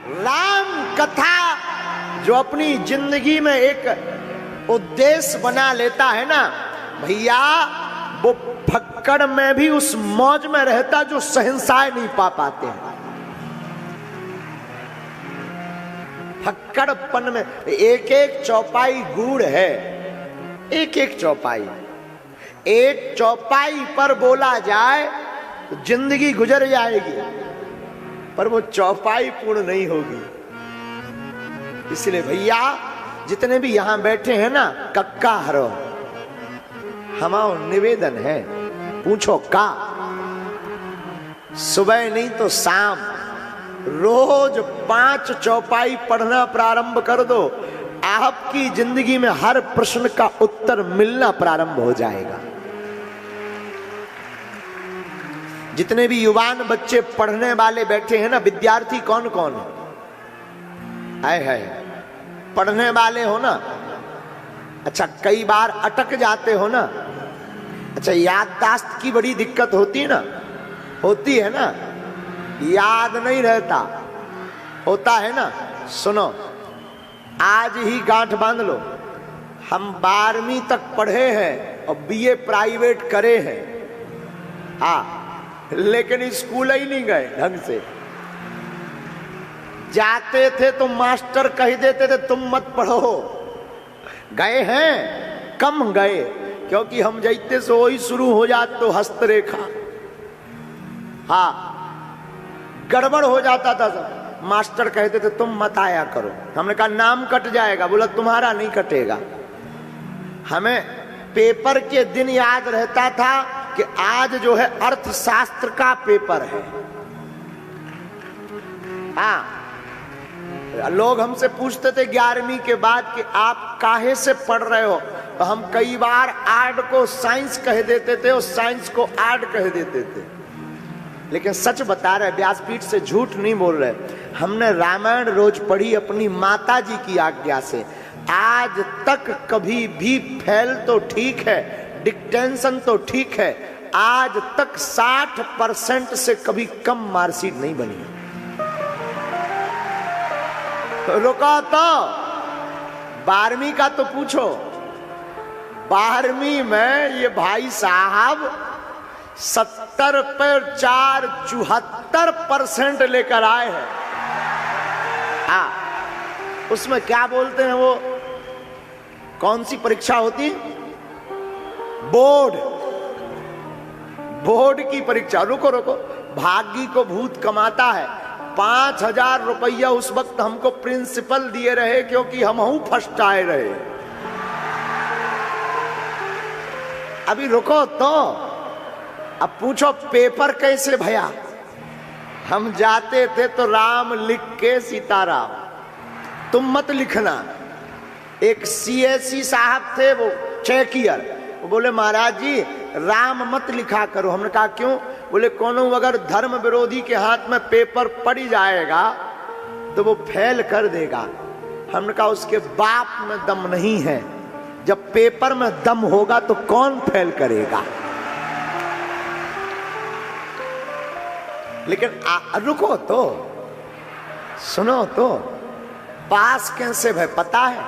राम कथा जो अपनी जिंदगी में एक उद्देश्य बना लेता है ना भैया, वो फक्कड़ में भी उस मौज में रहता जो शहंशाह नहीं पा पाते हैं। फक्कड़पन में एक एक चौपाई गूढ़ है, एक एक चौपाई, एक चौपाई पर बोला जाए तो जिंदगी गुजर जाएगी, पर वो चौपाई पूर्ण नहीं होगी। इसलिए भैया जितने भी यहां बैठे हैं ना, कक्का हरो हमारा निवेदन है, पूछो का सुबह नहीं तो शाम रोज 5 चौपाई पढ़ना प्रारंभ कर दो, आपकी जिंदगी में हर प्रश्न का उत्तर मिलना प्रारंभ हो जाएगा। जितने भी युवान बच्चे पढ़ने वाले बैठे हैं ना, विद्यार्थी कौन कौन है पढ़ने वाले हो ना? अच्छा, कई बार अटक जाते हो ना? अच्छा, याददाश्त की बड़ी दिक्कत होती है ना? होती है ना, याद नहीं रहता, होता है ना? सुनो, आज ही गांठ बांध लो, हम 12वीं तक पढ़े हैं और बीए प्राइवेट करे हैं, लेकिन स्कूल ही नहीं गए ढंग से। जाते थे तो मास्टर कह देते थे तुम मत पढ़ो, गए हैं कम गए, क्योंकि हम जाते से वही शुरू हो जाते तो हस्तरेखा, गड़बड़ हो जाता था सब। मास्टर कहते थे तुम मत आया करो, हमने कहा नाम कट जाएगा, बोला तुम्हारा नहीं कटेगा। हमें पेपर के दिन याद रहता था कि आज जो है अर्थशास्त्र का पेपर है। लोग हमसे पूछते थे 11वीं के बाद कि आप काहे से पढ़ रहे हो, तो हम कई बार आर्ट को साइंस कह देते थे और साइंस को आर्ट कह देते थे। लेकिन सच बता रहे, व्यासपीठ से झूठ नहीं बोल रहे, हमने रामायण रोज पढ़ी अपनी माता जी की आज्ञा से। आज तक कभी भी फेल तो ठीक है, डिक्टेंशन तो ठीक है, आज तक 60% से कभी कम मार्कशीट नहीं बनी। रुका तो 12वीं का तो पूछो, 12वीं में ये भाई साहब 70 पर 4 74% लेकर आए हैं। उसमें क्या बोलते हैं, वो कौन सी परीक्षा होती? बोर्ड की परीक्षा। रुको, भाग्य को भूत कमाता है। 5000 रुपया उस वक्त हमको प्रिंसिपल दिए रहे, क्योंकि हम फर्स्ट आए रहे। अभी रुको तो, अब पूछो पेपर कैसे भया? हम जाते थे तो राम लिख के सीताराम, तुम मत लिखना। एक सीएससी साहब थे, वो चेकियर, वो बोले महाराज जी राम मत लिखा करो। हमने कहा क्यों? बोले कोनो अगर धर्म विरोधी के हाथ में पेपर पड़ जाएगा तो वो फेल कर देगा। हमने कहा उसके बाप में दम नहीं है, जब पेपर में दम होगा तो कौन फेल करेगा? लेकिन रुको तो, सुनो तो, पास कैसे भाई पता है?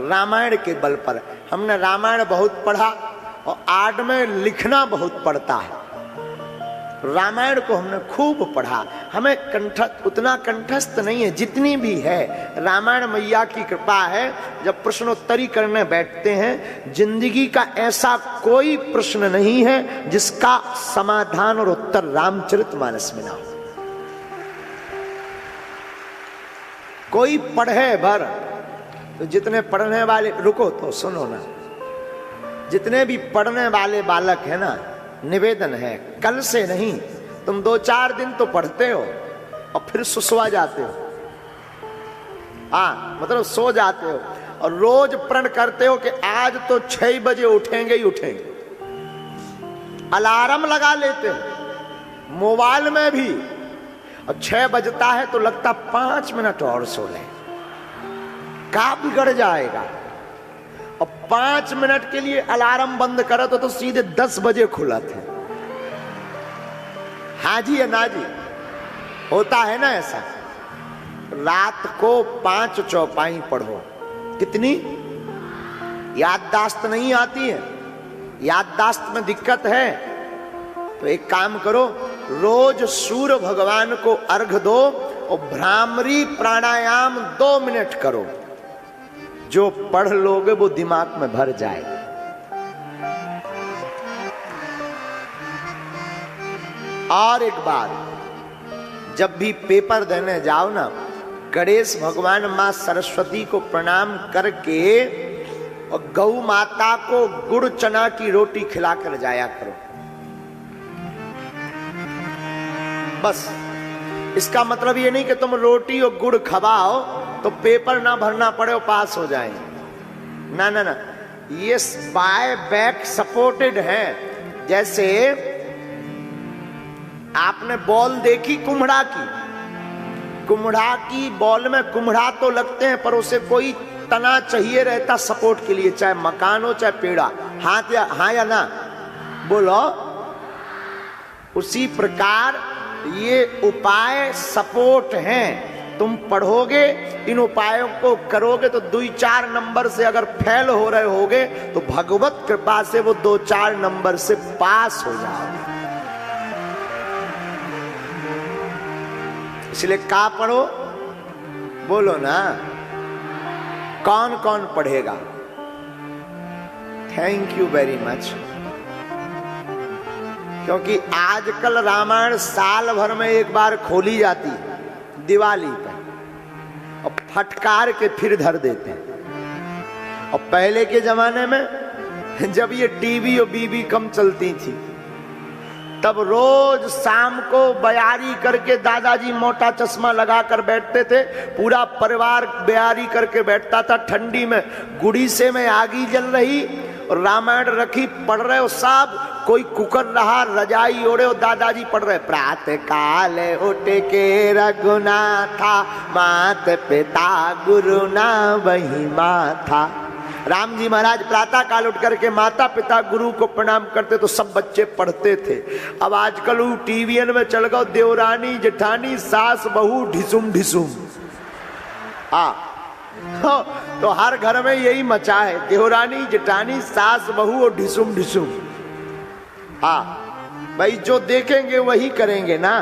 रामायण के बल पर। हमने रामायण बहुत पढ़ा और आर्ट में लिखना बहुत पड़ता है। रामायण को हमने खूब पढ़ा, हमें उतना कंठस्थ नहीं है, जितनी भी है रामायण मैया की कृपा है। जब प्रश्नोत्तरी करने बैठते हैं, जिंदगी का ऐसा कोई प्रश्न नहीं है जिसका समाधान और उत्तर रामचरितमानस में ना हो। कोई पढ़े भर तो जितने पढ़ने वाले, रुको तो सुनो ना, जितने भी पढ़ने वाले बालक है ना, निवेदन है कल से नहीं, तुम 2-4 दिन तो पढ़ते हो और फिर सुसवा जाते हो, मतलब सो जाते हो, और रोज प्रण करते हो कि आज तो 6 बजे उठेंगे ही उठेंगे। अलार्म लगा लेते हो मोबाइल में भी, और 6 बजता है तो लगता 5 मिनट और सो ले, का बिगड़ जाएगा। और 5 मिनट के लिए अलार्म बंद करो तो सीधे 10 बजे खुला थे। हाँ जी या ना जी, होता है ना ऐसा? रात को 5 चौपाई पढ़ो। कितनी? याददाश्त नहीं आती है, याददाश्त में दिक्कत है, तो एक काम करो, रोज सूर्य भगवान को अर्घ दो और भ्रामरी प्राणायाम 2 मिनट करो। जो पढ़ लोगे वो दिमाग में भर जाएगा। और एक बात, जब भी पेपर देने जाओ ना, गणेश भगवान मां सरस्वती को प्रणाम करके और गौ माता को गुड़ चना की रोटी खिलाकर जाया करो। बस इसका मतलब ये नहीं कि तुम रोटी और गुड़ खवाओ तो पेपर ना भरना पड़े और पास हो जाए। ना ना ना, ये बाय बैक सपोर्टेड है। जैसे आपने बॉल देखी कुम्हड़ा की बॉल में कुम्हड़ा तो लगते हैं, पर उसे कोई तना चाहिए रहता सपोर्ट के लिए, चाहे मकान हो चाहे पेड़ा। हाँ या ना बोलो। उसी प्रकार ये उपाय सपोर्ट हैं। तुम पढ़ोगे, इन उपायों को करोगे तो 2-4 नंबर से अगर फेल हो रहे होगे तो भगवत कृपा से वो 2-4 नंबर से पास हो जाओगे। इसलिए का पढ़ो, बोलो ना, कौन कौन पढ़ेगा? Thank you very much. क्योंकि आजकल रामायण साल भर में एक बार खोली जाती है, दिवाली पे, और फटकार के फिर धर देते हैं। और पहले के जमाने में जब ये टीवी और बीबी कम चलती थी, तब रोज शाम को बयारी करके दादाजी मोटा चश्मा लगाकर बैठते थे, पूरा परिवार बयारी करके बैठता था। ठंडी में गुड़ीसे में आगी जल रही और रामायण रखी, पढ़ रहे हो सब, कोई कुकर रहा, रजाई ओढ़े और दादाजी पढ़ रहे, प्रातः काल उठ के रघुनाथा, मात पिता गुरु ना वही माथा। राम जी महाराज प्रातः काल उठ करके माता पिता गुरु को प्रणाम करते तो सब बच्चे पढ़ते थे। अब आजकल वो टीवीएन में चल गओ, देवरानी जेठानी सास बहू ढिसुम ढिसुम। तो हर घर में यही मचा है, देवरानी जेठानी सास बहू और ढिसुम ढिसुम। भाई जो देखेंगे वही करेंगे ना।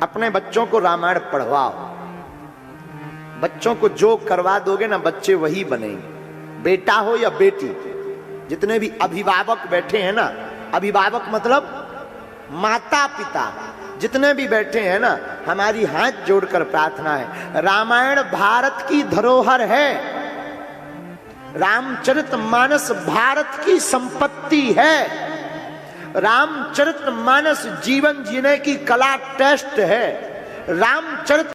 अपने बच्चों को रामायण पढ़वाओ, बच्चों को जो करवा दोगे ना बच्चे वही बनेंगे। बेटा हो या बेटी, जितने भी अभिभावक बैठे हैं ना, अभिभावक मतलब माता पिता, जितने भी बैठे हैं ना, हमारी हाथ जोड़कर प्रार्थना है, रामायण भारत की धरोहर है, रामचरितमानस भारत की संपत्ति है, रामचरितमानस जीवन जीने की कला टेस्ट है, रामचरित